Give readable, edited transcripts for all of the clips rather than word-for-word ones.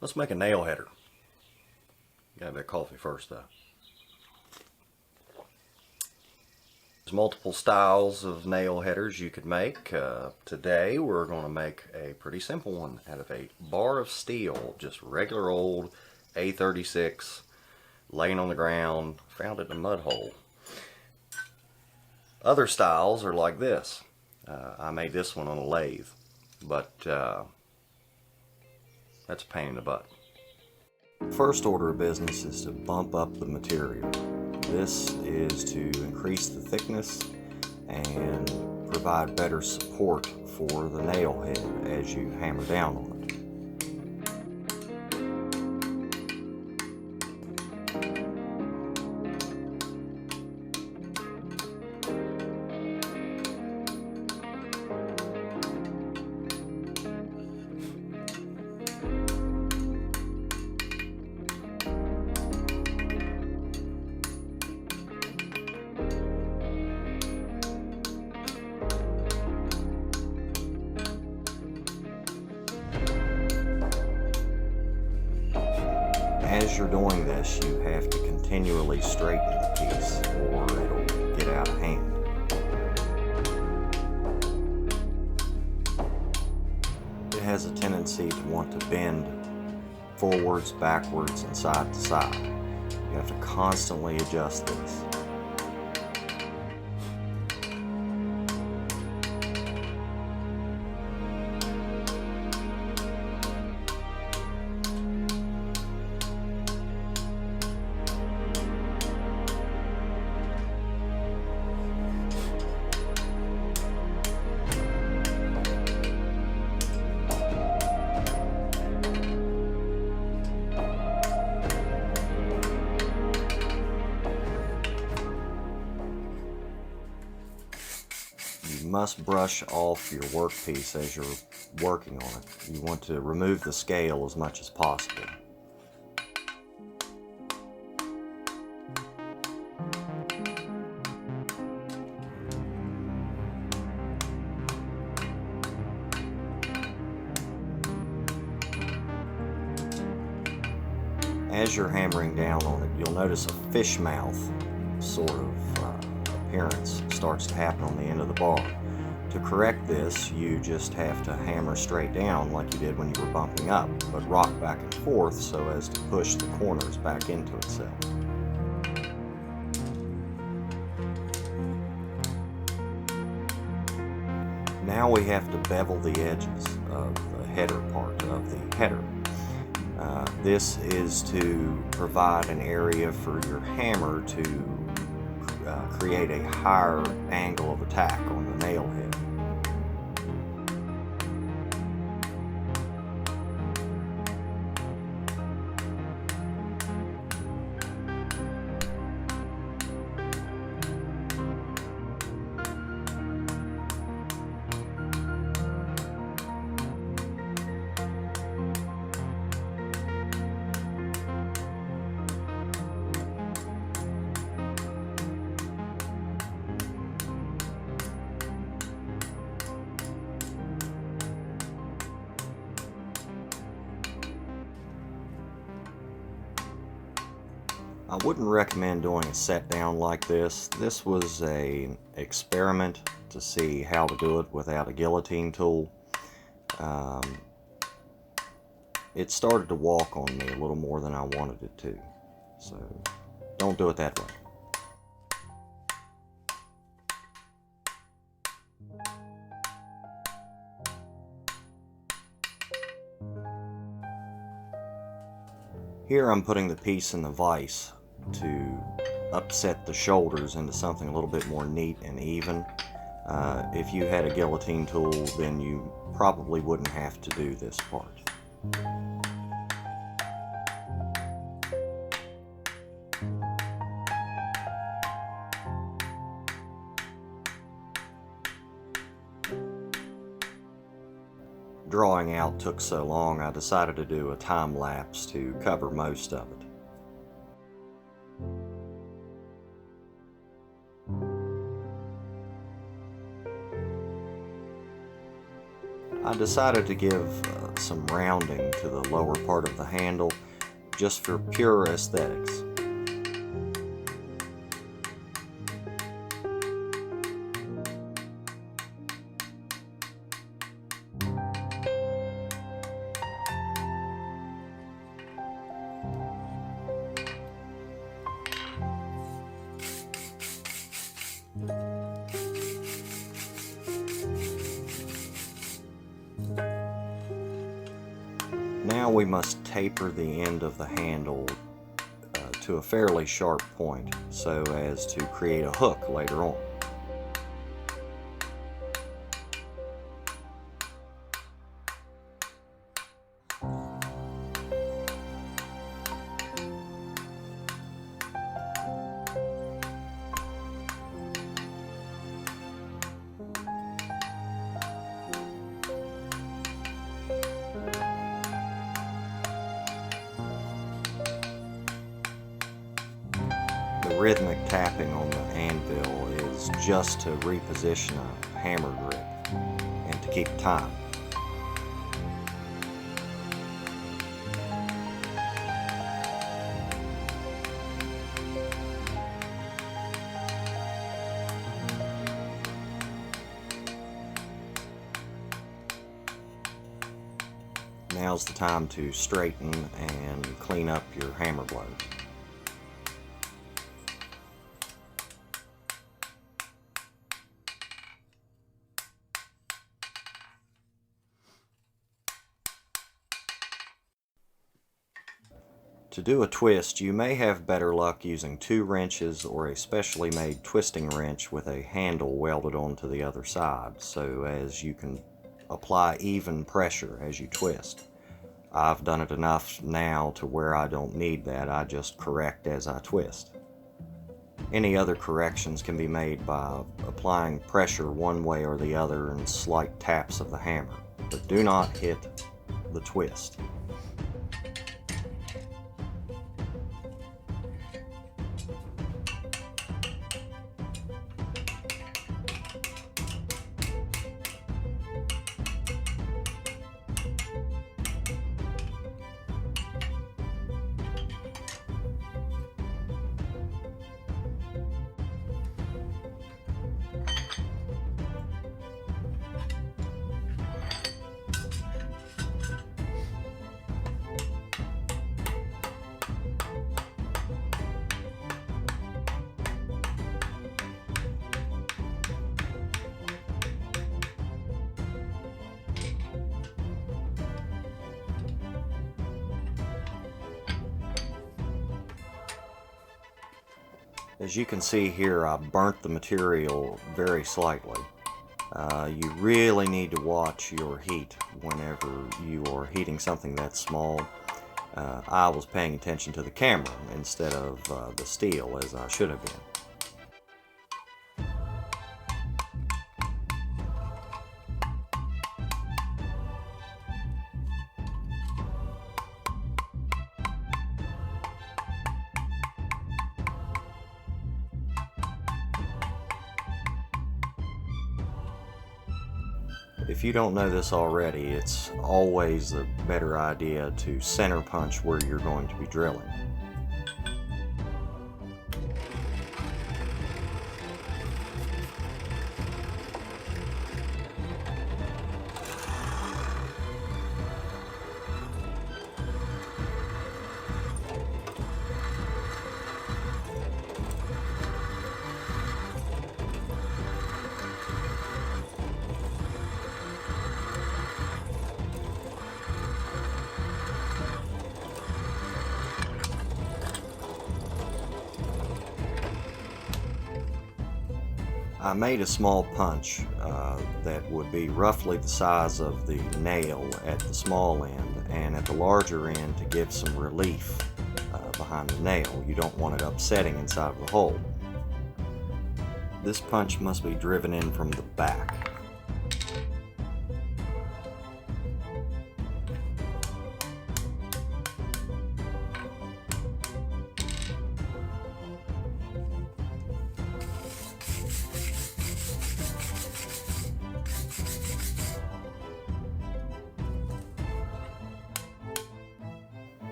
Let's make a nail header. Got a bit of coffee first though. There's multiple styles of nail headers you could make. Today we're going to make a pretty simple one out of a bar of steel, just regular old A36 laying on the ground, found it in a mud hole. Other styles are like this. I made this one on a lathe, but that's a pain in the butt. First order of business is to bump up the material. This is to increase the thickness and provide better support for the nail head as you hammer down on it. As you're doing this, you have to continually straighten the piece or it'll get out of hand. It has a tendency to want to bend forwards, backwards, and side to side. You have to constantly adjust this. You must brush off your workpiece as you're working on it. You want to remove the scale as much as possible. As you're hammering down on it, you'll notice a fish mouth sort of appearance starts to happen on the end of the bar. To correct this, you just have to hammer straight down like you did when you were bumping up, but rock back and forth so as to push the corners back into itself. Now we have to bevel the edges of the header part of the header. This is to provide an area for your hammer to create a higher angle of attack on the nail head. I wouldn't recommend doing a set down like this. This was an experiment to see how to do it without a guillotine tool. It started to walk on me a little more than I wanted it to, so don't do it that way. Here I'm putting the piece in the vise to upset the shoulders into something a little bit more neat and even. If you had a guillotine tool, then you probably wouldn't have to do this part. Drawing out took so long, I decided to do a time lapse to cover most of it. I decided to give add some rounding to the lower part of the handle just for pure aesthetics. Now we must taper the end of the handle to a fairly sharp point so as to create a hook later on. The rhythmic tapping on the anvil is just to reposition a hammer grip and to keep time. Now's the time to straighten and clean up your hammer blows. To do a twist, you may have better luck using 2 wrenches or a specially made twisting wrench with a handle welded onto the other side, so as you can apply even pressure as you twist. I've done it enough now to where I don't need that, I just correct as I twist. Any other corrections can be made by applying pressure one way or the other and slight taps of the hammer, but do not hit the twist. As you can see here, I burnt the material very slightly. You really need to watch your heat whenever you are heating something that small. I was paying attention to the camera instead of the steel, as I should have been. If you don't know this already, it's always a better idea to center punch where you're going to be drilling. I made a small punch that would be roughly the size of the nail at the small end, and at the larger end to give some relief behind the nail. You don't want it upsetting inside of the hole. This punch must be driven in from the back.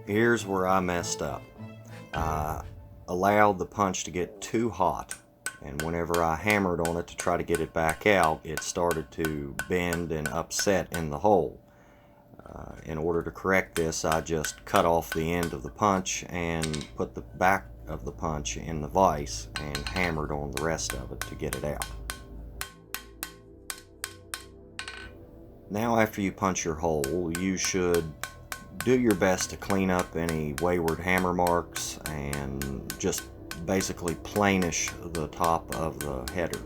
Here's where I messed up. I allowed the punch to get too hot, and whenever I hammered on it to try to get it back out, it started to bend and upset in the hole. In order to correct this, I just cut off the end of the punch and put the back of the punch in the vise and hammered on the rest of it to get it out. Now after you punch your hole, you should do your best to clean up any wayward hammer marks and just basically planish the top of the header.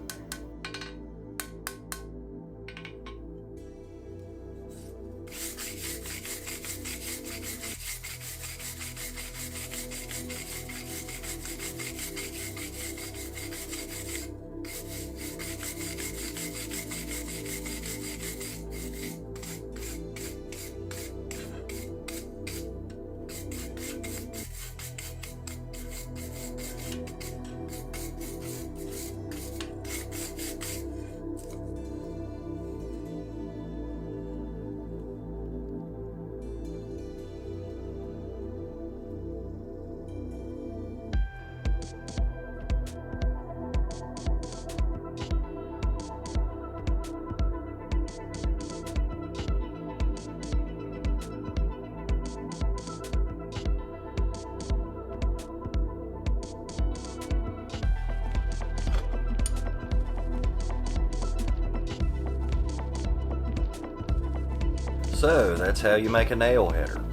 So that's how you make a nail header.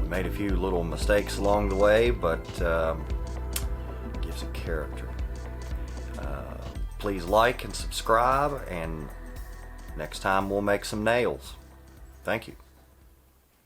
We made a few little mistakes along the way, but gives it character. Please like and subscribe, and next time we'll make some nails. Thank you.